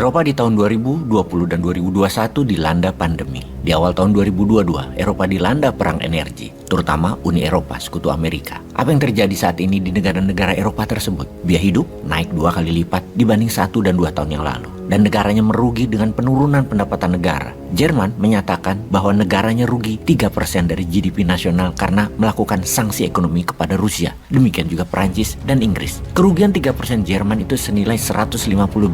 Eropa di tahun 2020 dan 2021 dilanda pandemi. Di awal tahun 2022, Eropa dilanda perang energi, terutama Uni Eropa, Sekutu Amerika. Apa yang terjadi saat ini di negara-negara Eropa tersebut? Biaya hidup naik 2 kali lipat dibanding 1 dan 2 tahun yang lalu. Dan negaranya merugi dengan penurunan pendapatan negara. Jerman menyatakan bahwa negaranya rugi 3% dari GDP nasional karena melakukan sanksi ekonomi kepada Rusia. Demikian juga Perancis dan Inggris. Kerugian 3% Jerman itu senilai 150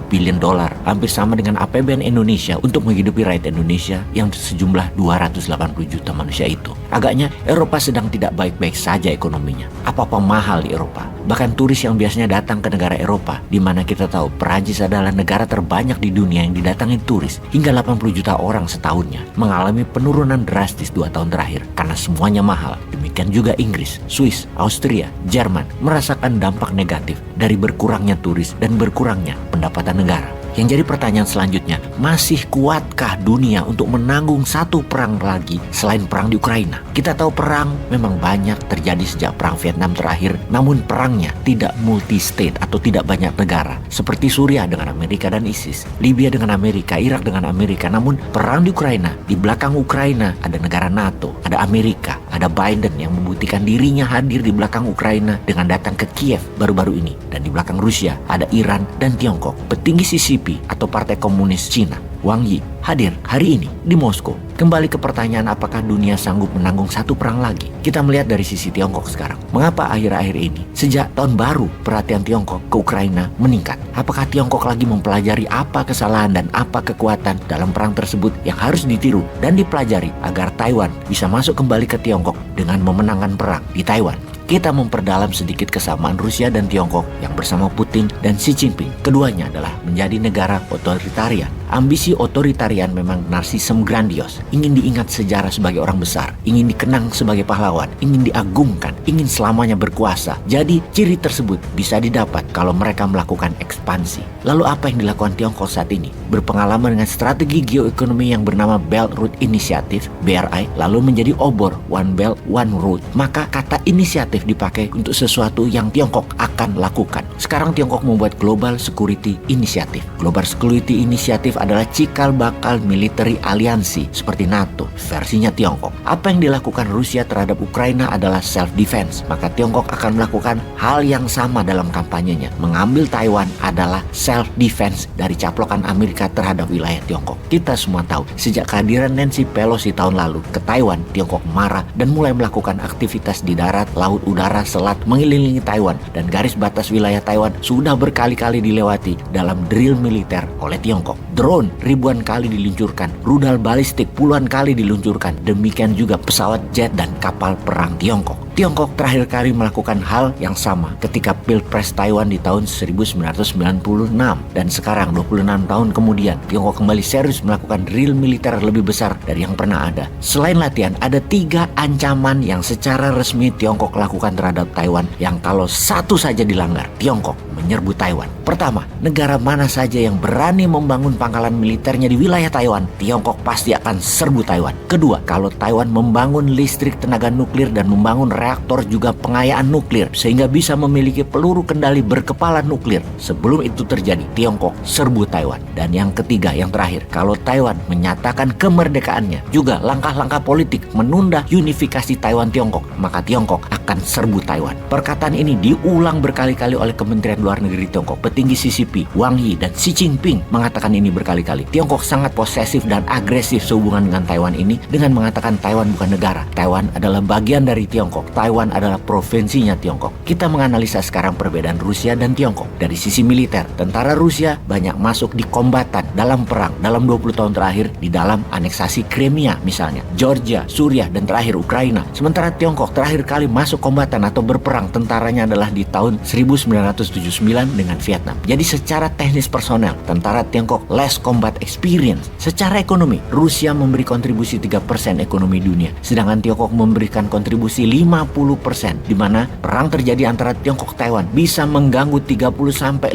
billion dolar, hampir sama dengan APBN Indonesia untuk menghidupi rakyat Indonesia yang sejumlah 280 juta manusia itu. Agaknya Eropa sedang tidak baik-baik saja ekonominya. Apa-apa mahal di Eropa. Bahkan turis yang biasanya datang ke negara Eropa, di mana kita tahu Perancis adalah negara terbanyak di dunia yang didatangi turis, hingga 80 juta orang setahunnya, mengalami penurunan drastis 2 tahun terakhir karena semuanya mahal. Demikian juga Inggris, Swiss, Austria, Jerman merasakan dampak negatif dari berkurangnya turis dan berkurangnya pendapatan negara. Yang jadi pertanyaan selanjutnya, masih kuatkah dunia untuk menanggung satu perang lagi selain perang di Ukraina? Kita tahu perang memang banyak terjadi sejak perang Vietnam terakhir, namun perangnya tidak multi-state atau tidak banyak negara. Seperti Suriah dengan Amerika dan ISIS, Libya dengan Amerika, Irak dengan Amerika. Namun perang di Ukraina, di belakang Ukraina ada negara NATO, ada Amerika, ada Biden yang membuktikan dirinya hadir di belakang Ukraina dengan datang ke Kiev baru-baru ini. Dan di belakang Rusia ada Iran dan Tiongkok. Petinggi CCP atau Partai Komunis Cina, Wang Yi, hadir hari ini di Moskow. Kembali ke pertanyaan apakah dunia sanggup menanggung satu perang lagi? Kita melihat dari sisi Tiongkok sekarang. Mengapa akhir-akhir ini, sejak tahun baru, perhatian Tiongkok ke Ukraina meningkat? Apakah Tiongkok lagi mempelajari apa kesalahan dan apa kekuatan dalam perang tersebut yang harus ditiru dan dipelajari agar Taiwan bisa masuk kembali ke Tiongkok dengan memenangkan perang di Taiwan? Kita memperdalam sedikit kesamaan Rusia dan Tiongkok yang bersama Putin dan Xi Jinping. Keduanya adalah menjadi negara otoritarian. Ambisi otoritarian memang narsisme grandios. Ingin diingat sejarah sebagai orang besar. Ingin dikenang sebagai pahlawan. Ingin diagungkan. Ingin selamanya berkuasa. Jadi ciri tersebut bisa didapat kalau mereka melakukan ekspansi. Lalu apa yang dilakukan Tiongkok saat ini? Berpengalaman dengan strategi geoekonomi yang bernama Belt Road Initiative, BRI, lalu menjadi obor One Belt One Road. Maka kata inisiatif dipakai untuk sesuatu yang Tiongkok akan lakukan. Sekarang Tiongkok membuat Global Security Initiative. Global Security Initiative adalah cikal bakal military aliansi seperti NATO, versinya Tiongkok. Apa yang dilakukan Rusia terhadap Ukraina adalah self-defense. Maka Tiongkok akan melakukan hal yang sama dalam kampanyenya. Mengambil Taiwan adalah self-defense dari caplokan Amerika terhadap wilayah Tiongkok. Kita semua tahu, sejak kehadiran Nancy Pelosi tahun lalu ke Taiwan, Tiongkok marah dan mulai melakukan aktivitas di darat, laut, udara, selat mengelilingi Taiwan, dan garis batas wilayah Taiwan sudah berkali-kali dilewati dalam drill militer oleh Tiongkok. Drone ribuan kali diluncurkan, rudal balistik puluhan kali diluncurkan, demikian juga pesawat jet dan kapal perang Tiongkok. Tiongkok terakhir kali melakukan hal yang sama ketika Pilpres Taiwan di tahun 1996, dan sekarang 26 tahun kemudian Tiongkok kembali serius melakukan drill militer lebih besar dari yang pernah ada. Selain latihan, ada 3 ancaman yang secara resmi Tiongkok lakukan terhadap Taiwan yang kalau satu saja dilanggar, Tiongkok menyerbu Taiwan. Pertama, negara mana saja yang berani membangun pangkalan militernya di wilayah Taiwan, Tiongkok pasti akan serbu Taiwan. Kedua, kalau Taiwan membangun listrik tenaga nuklir dan membangun reaktor juga pengayaan nuklir sehingga bisa memiliki peluru kendali berkepala nuklir, sebelum itu terjadi, Tiongkok serbu Taiwan. Dan yang ketiga, yang terakhir, kalau Taiwan menyatakan kemerdekaannya, juga langkah-langkah politik menunda unifikasi Taiwan Tiongkok, maka Tiongkok akan serbu Taiwan. Perkataan ini diulang berkali-kali oleh Kementerian Luar Negeri Tiongkok. Petinggi CCP, Wang Yi dan Xi Jinping mengatakan ini berkali-kali. Tiongkok sangat posesif dan agresif sehubungan dengan Taiwan ini dengan mengatakan Taiwan bukan negara. Taiwan adalah bagian dari Tiongkok. Taiwan adalah provinsinya Tiongkok. Kita menganalisa sekarang perbedaan Rusia dan Tiongkok. Dari sisi militer, tentara Rusia banyak masuk di kombatan dalam perang dalam 20 tahun terakhir di dalam aneksasi Crimea misalnya, Georgia, Suriah, dan terakhir Ukraina. Sementara Tiongkok terakhir kali masuk kombatan atau berperang tentaranya adalah di tahun 1979 dengan Vietnam. Jadi secara teknis personel, tentara Tiongkok less combat experience. Secara ekonomi, Rusia memberi kontribusi 3% ekonomi dunia, sedangkan Tiongkok memberikan kontribusi 50%, di mana perang terjadi antara Tiongkok Taiwan bisa mengganggu 30-50%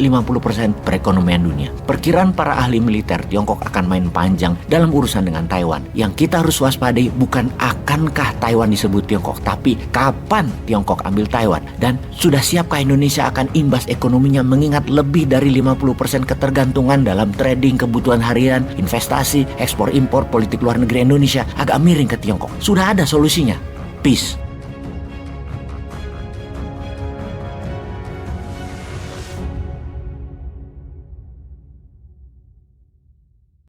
perekonomian dunia. Perkiraan para ahli militer, Tiongkok akan main panjang dalam urusan dengan Taiwan. Yang kita harus waspadai bukan akankah Taiwan disebut Tiongkok, tapi kapan Tiongkok ambil Taiwan, dan sudah siapkah Indonesia akan imbas ekonomi ekonominya mengingat lebih dari 50% ketergantungan dalam trading, kebutuhan harian, investasi, ekspor impor, politik luar negeri Indonesia agak miring ke Tiongkok. Sudah ada solusinya. Peace.